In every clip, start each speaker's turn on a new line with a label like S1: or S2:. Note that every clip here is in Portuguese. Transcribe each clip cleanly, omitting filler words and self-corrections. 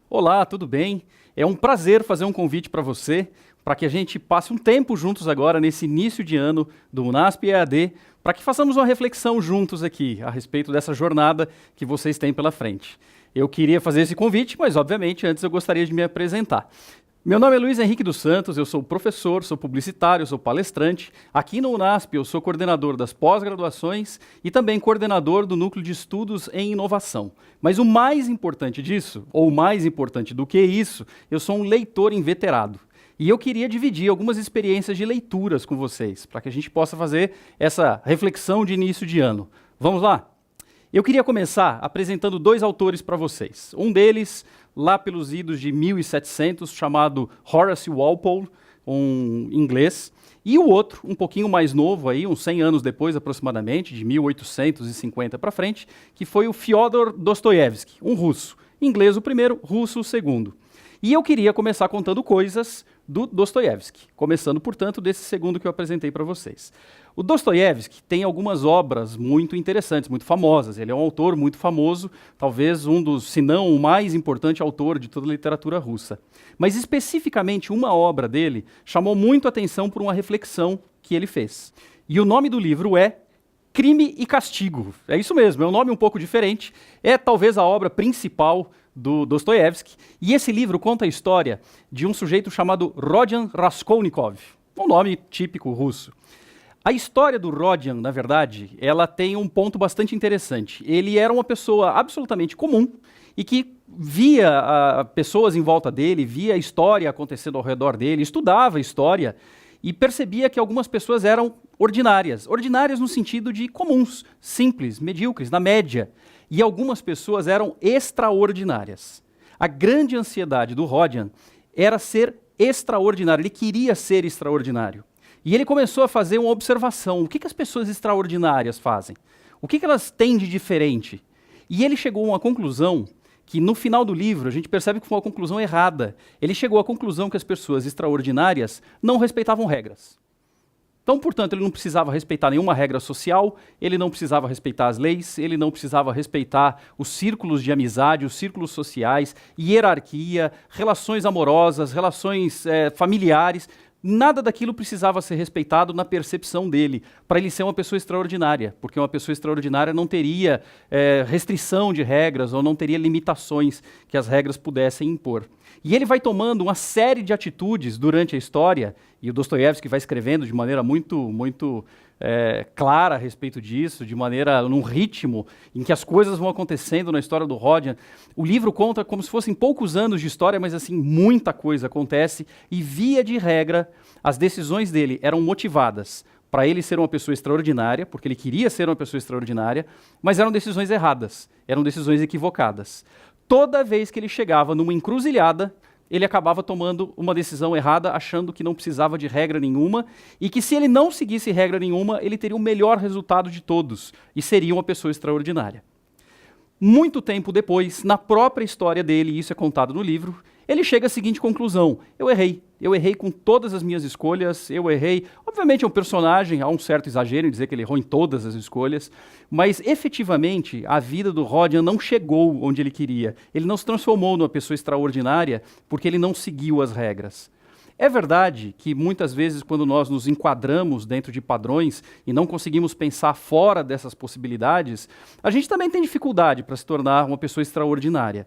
S1: Olá, tudo bem? É um prazer fazer um convite para você, para que a gente passe um tempo juntos agora, nesse início de ano do Unasp EAD, para que façamos uma reflexão juntos aqui a respeito dessa jornada que vocês têm pela frente. Eu queria fazer esse convite, mas obviamente antes eu gostaria de me apresentar. Meu nome é Luiz Henrique dos Santos, eu sou professor, sou publicitário, sou palestrante. Aqui no Unasp eu sou coordenador das pós-graduações e também coordenador do Núcleo de Estudos em Inovação. Mas o mais importante disso, ou mais importante do que isso, eu sou um leitor inveterado. E eu queria dividir algumas experiências de leituras com vocês, para que a gente possa fazer essa reflexão de início de ano. Vamos lá? Eu queria começar apresentando dois autores para vocês. Um deles, lá pelos idos de 1700, chamado Horace Walpole, um inglês, e o outro, um pouquinho mais novo, aí, uns 100 anos depois aproximadamente, de 1850 para frente, que foi o Fyodor Dostoiévski, um russo. Inglês o primeiro, russo o segundo. E eu queria começar contando coisas do Dostoiévski, começando, portanto, desse segundo que eu apresentei para vocês. O Dostoiévski tem algumas obras muito interessantes, muito famosas. Ele é um autor muito famoso, talvez um dos, se não o mais importante autor de toda a literatura russa. Mas especificamente uma obra dele chamou muito a atenção por uma reflexão que ele fez. E o nome do livro é Crime e Castigo. É isso mesmo, é um nome um pouco diferente. É talvez a obra principal do Dostoiévski. E esse livro conta a história de um sujeito chamado Rodion Raskolnikov, um nome típico russo. A história do Rodion, na verdade, ela tem um ponto bastante interessante. Ele era uma pessoa absolutamente comum e que via pessoas em volta dele, via a história acontecendo ao redor dele, estudava a história e percebia que algumas pessoas eram ordinárias. Ordinárias no sentido de comuns, simples, medíocres, na média. E algumas pessoas eram extraordinárias. A grande ansiedade do Rodion era ser extraordinário, ele queria ser extraordinário. E ele começou a fazer uma observação. O que as pessoas extraordinárias fazem? O que elas têm de diferente? E ele chegou a uma conclusão que no final do livro a gente percebe que foi uma conclusão errada. Ele chegou à conclusão que as pessoas extraordinárias não respeitavam regras. Então, portanto, ele não precisava respeitar nenhuma regra social, ele não precisava respeitar as leis, ele não precisava respeitar os círculos de amizade, os círculos sociais, hierarquia, relações amorosas, relações familiares. Nada daquilo precisava ser respeitado na percepção dele, para ele ser uma pessoa extraordinária, porque uma pessoa extraordinária não teria restrição de regras ou não teria limitações que as regras pudessem impor. E ele vai tomando uma série de atitudes durante a história, e o Dostoiévski vai escrevendo de maneira muito clara a respeito disso, num ritmo em que as coisas vão acontecendo na história do Rodion. O livro conta como se fossem poucos anos de história, mas assim, muita coisa acontece, e via de regra, as decisões dele eram motivadas para ele ser uma pessoa extraordinária, porque ele queria ser uma pessoa extraordinária, mas eram decisões erradas, eram decisões equivocadas. Toda vez que ele chegava numa encruzilhada, ele acabava tomando uma decisão errada, achando que não precisava de regra nenhuma, e que se ele não seguisse regra nenhuma, ele teria o melhor resultado de todos, e seria uma pessoa extraordinária. Muito tempo depois, na própria história dele, e isso é contado no livro, ele chega à seguinte conclusão: eu errei com todas as minhas escolhas, eu errei. Obviamente é um personagem, há um certo exagero em dizer que ele errou em todas as escolhas, mas efetivamente a vida do Rodion não chegou onde ele queria. Ele não se transformou numa pessoa extraordinária porque ele não seguiu as regras. É verdade que muitas vezes quando nós nos enquadramos dentro de padrões e não conseguimos pensar fora dessas possibilidades, a gente também tem dificuldade para se tornar uma pessoa extraordinária.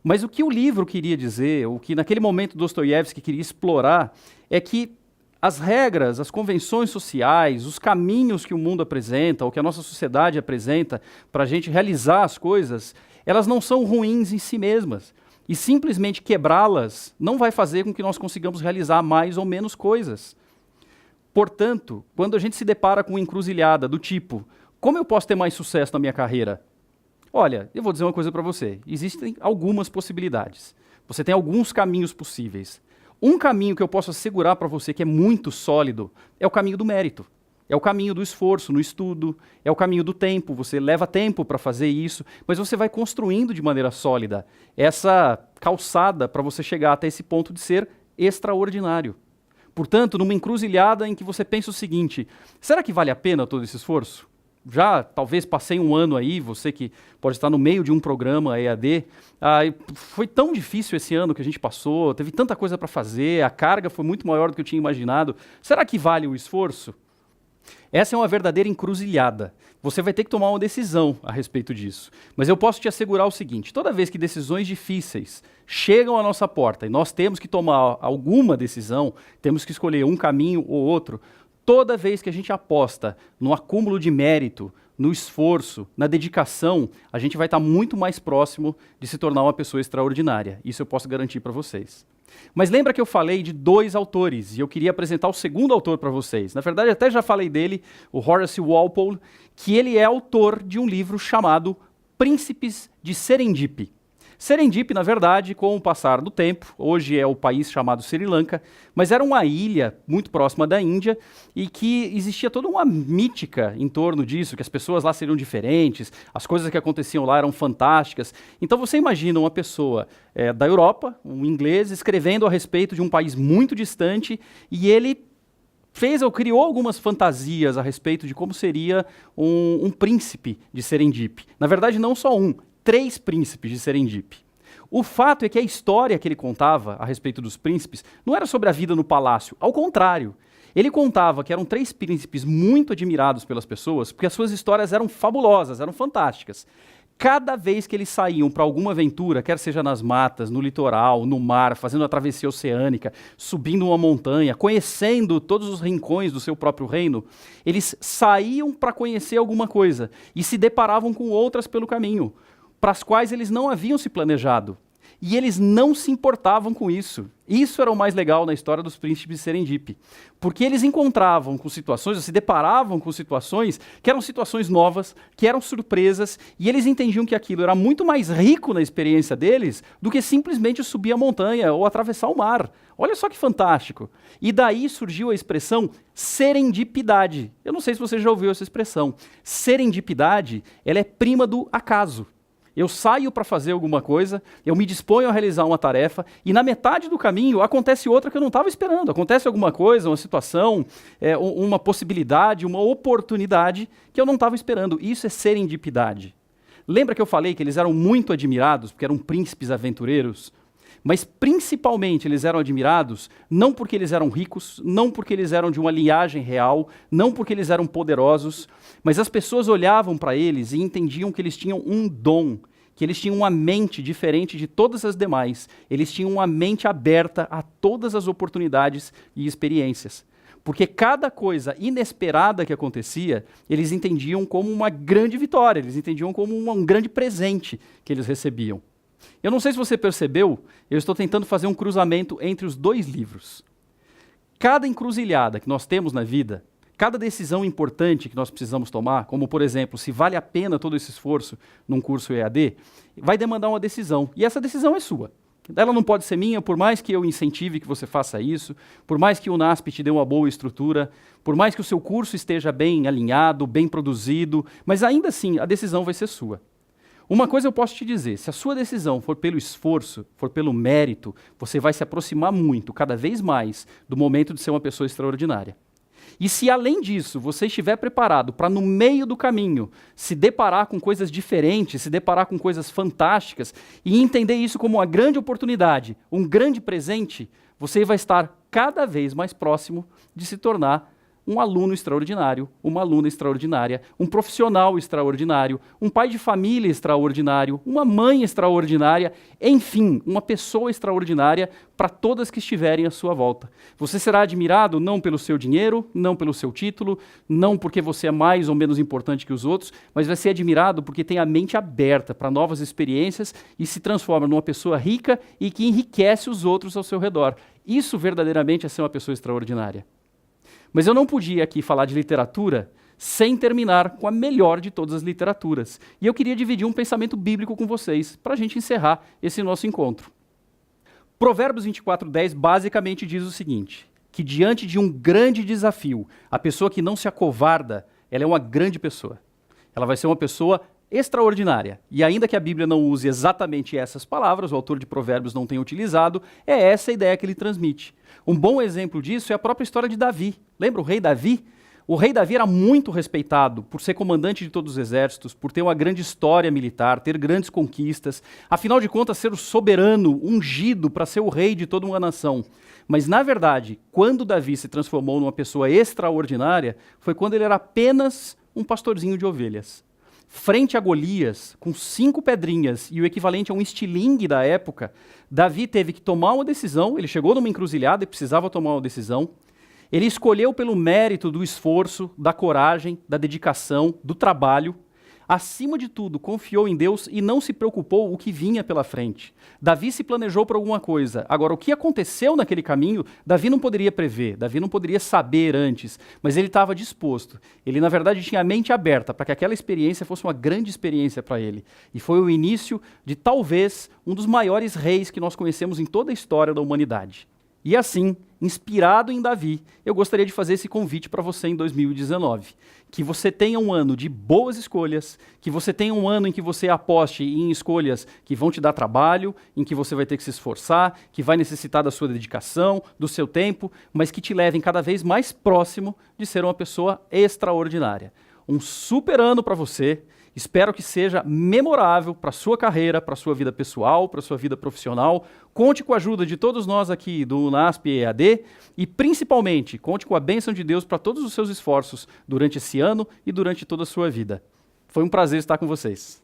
S1: Mas o que o livro queria dizer, o que naquele momento Dostoiévski queria explorar, é que as regras, as convenções sociais, os caminhos que o mundo apresenta, ou que a nossa sociedade apresenta para a gente realizar as coisas, elas não são ruins em si mesmas. E simplesmente quebrá-las não vai fazer com que nós consigamos realizar mais ou menos coisas. Portanto, quando a gente se depara com uma encruzilhada do tipo, como eu posso ter mais sucesso na minha carreira? Olha, eu vou dizer uma coisa para você. Existem algumas possibilidades. Você tem alguns caminhos possíveis. Um caminho que eu posso assegurar para você que é muito sólido é o caminho do mérito. É o caminho do esforço no estudo, é o caminho do tempo. Você leva tempo para fazer isso, mas você vai construindo de maneira sólida essa calçada para você chegar até esse ponto de ser extraordinário. Portanto, numa encruzilhada em que você pensa o seguinte: será que vale a pena todo esse esforço? já talvez passei um ano aí, você que pode estar no meio de um programa EAD, foi tão difícil esse ano que a gente passou, teve tanta coisa para fazer, a carga foi muito maior do que eu tinha imaginado. Será que vale o esforço? Essa é uma verdadeira encruzilhada. Você vai ter que tomar uma decisão a respeito disso. Mas eu posso te assegurar o seguinte, toda vez que decisões difíceis chegam à nossa porta e nós temos que tomar alguma decisão, temos que escolher um caminho ou outro, toda vez que a gente aposta no acúmulo de mérito, no esforço, na dedicação, a gente vai estar muito mais próximo de se tornar uma pessoa extraordinária. Isso eu posso garantir para vocês. Mas lembra que eu falei de 2 autores, e eu queria apresentar o segundo autor para vocês. Na verdade, até já falei dele, o Horace Walpole, que ele é autor de um livro chamado Príncipes de Serendip. Serendip, na verdade, com o passar do tempo, hoje é o país chamado Sri Lanka, mas era uma ilha muito próxima da Índia e que existia toda uma mítica em torno disso, que as pessoas lá seriam diferentes, as coisas que aconteciam lá eram fantásticas. Então você imagina uma pessoa da Europa, um inglês, escrevendo a respeito de um país muito distante e ele fez ou criou algumas fantasias a respeito de como seria um príncipe de Serendip. Na verdade, não só 3 príncipes de Serendip. O fato é que a história que ele contava a respeito dos príncipes não era sobre a vida no palácio, ao contrário. Ele contava que eram 3 príncipes muito admirados pelas pessoas, porque as suas histórias eram fabulosas, eram fantásticas. Cada vez que eles saíam para alguma aventura, quer seja nas matas, no litoral, no mar, fazendo a travessia oceânica, subindo uma montanha, conhecendo todos os rincões do seu próprio reino, eles saíam para conhecer alguma coisa e se deparavam com outras pelo caminho, para as quais eles não haviam se planejado. E eles não se importavam com isso. Isso era o mais legal na história dos príncipes de Serendip. Porque eles encontravam com situações, ou se deparavam com situações que eram situações novas, que eram surpresas, e eles entendiam que aquilo era muito mais rico na experiência deles do que simplesmente subir a montanha ou atravessar o mar. Olha só que fantástico. E daí surgiu a expressão serendipidade. Eu não sei se você já ouviu essa expressão. Serendipidade, ela é prima do acaso. Eu saio para fazer alguma coisa, eu me disponho a realizar uma tarefa e na metade do caminho acontece outra que eu não estava esperando. Acontece alguma coisa, uma situação, uma possibilidade, uma oportunidade que eu não estava esperando. Isso é serendipidade. Lembra que eu falei que eles eram muito admirados porque eram príncipes aventureiros? Mas principalmente eles eram admirados não porque eles eram ricos, não porque eles eram de uma linhagem real, não porque eles eram poderosos, mas as pessoas olhavam para eles e entendiam que eles tinham um dom, que eles tinham uma mente diferente de todas as demais, eles tinham uma mente aberta a todas as oportunidades e experiências. Porque cada coisa inesperada que acontecia, eles entendiam como uma grande vitória, eles entendiam como um grande presente que eles recebiam. Eu não sei se você percebeu, eu estou tentando fazer um cruzamento entre os 2 livros. Cada encruzilhada que nós temos na vida, cada decisão importante que nós precisamos tomar, como por exemplo, se vale a pena todo esse esforço num curso EAD, vai demandar uma decisão, e essa decisão é sua. Ela não pode ser minha, por mais que eu incentive que você faça isso, por mais que o NASP te dê uma boa estrutura, por mais que o seu curso esteja bem alinhado, bem produzido, mas ainda assim a decisão vai ser sua. Uma coisa eu posso te dizer, se a sua decisão for pelo esforço, for pelo mérito, você vai se aproximar muito, cada vez mais, do momento de ser uma pessoa extraordinária. E se além disso você estiver preparado para no meio do caminho se deparar com coisas diferentes, se deparar com coisas fantásticas e entender isso como uma grande oportunidade, um grande presente, você vai estar cada vez mais próximo de se tornar um aluno extraordinário, uma aluna extraordinária, um profissional extraordinário, um pai de família extraordinário, uma mãe extraordinária, enfim, uma pessoa extraordinária para todas que estiverem à sua volta. Você será admirado não pelo seu dinheiro, não pelo seu título, não porque você é mais ou menos importante que os outros, mas vai ser admirado porque tem a mente aberta para novas experiências e se transforma numa pessoa rica e que enriquece os outros ao seu redor. Isso verdadeiramente é ser uma pessoa extraordinária. Mas eu não podia aqui falar de literatura sem terminar com a melhor de todas as literaturas. E eu queria dividir um pensamento bíblico com vocês, para a gente encerrar esse nosso encontro. Provérbios 24:10 basicamente diz o seguinte, que diante de um grande desafio, a pessoa que não se acovarda, ela é uma grande pessoa. Ela vai ser uma pessoa extraordinária. E ainda que a Bíblia não use exatamente essas palavras, o autor de Provérbios não tenha utilizado, é essa a ideia que ele transmite. Um bom exemplo disso é a própria história de Davi. Lembra o rei Davi? O rei Davi era muito respeitado por ser comandante de todos os exércitos, por ter uma grande história militar, ter grandes conquistas, afinal de contas ser o soberano, ungido para ser o rei de toda uma nação. Mas, na verdade, quando Davi se transformou numa pessoa extraordinária, foi quando ele era apenas um pastorzinho de ovelhas. Frente a Golias, com 5 pedrinhas e o equivalente a um estilingue da época, Davi teve que tomar uma decisão, ele chegou numa encruzilhada e precisava tomar uma decisão. Ele escolheu pelo mérito do esforço, da coragem, da dedicação, do trabalho. Acima de tudo, confiou em Deus e não se preocupou o que vinha pela frente. Davi se planejou por alguma coisa. Agora, o que aconteceu naquele caminho, Davi não poderia prever, Davi não poderia saber antes, mas ele estava disposto. Ele, na verdade, tinha a mente aberta para que aquela experiência fosse uma grande experiência para ele. E foi o início de, talvez, um dos maiores reis que nós conhecemos em toda a história da humanidade. E assim, inspirado em Davi, eu gostaria de fazer esse convite para você em 2019. Que você tenha um ano de boas escolhas, que você tenha um ano em que você aposte em escolhas que vão te dar trabalho, em que você vai ter que se esforçar, que vai necessitar da sua dedicação, do seu tempo, mas que te levem cada vez mais próximo de ser uma pessoa extraordinária. Um super ano para você. Espero que seja memorável para a sua carreira, para a sua vida pessoal, para a sua vida profissional. Conte com a ajuda de todos nós aqui do UNASP EAD e, principalmente, conte com a bênção de Deus para todos os seus esforços durante esse ano e durante toda a sua vida. Foi um prazer estar com vocês.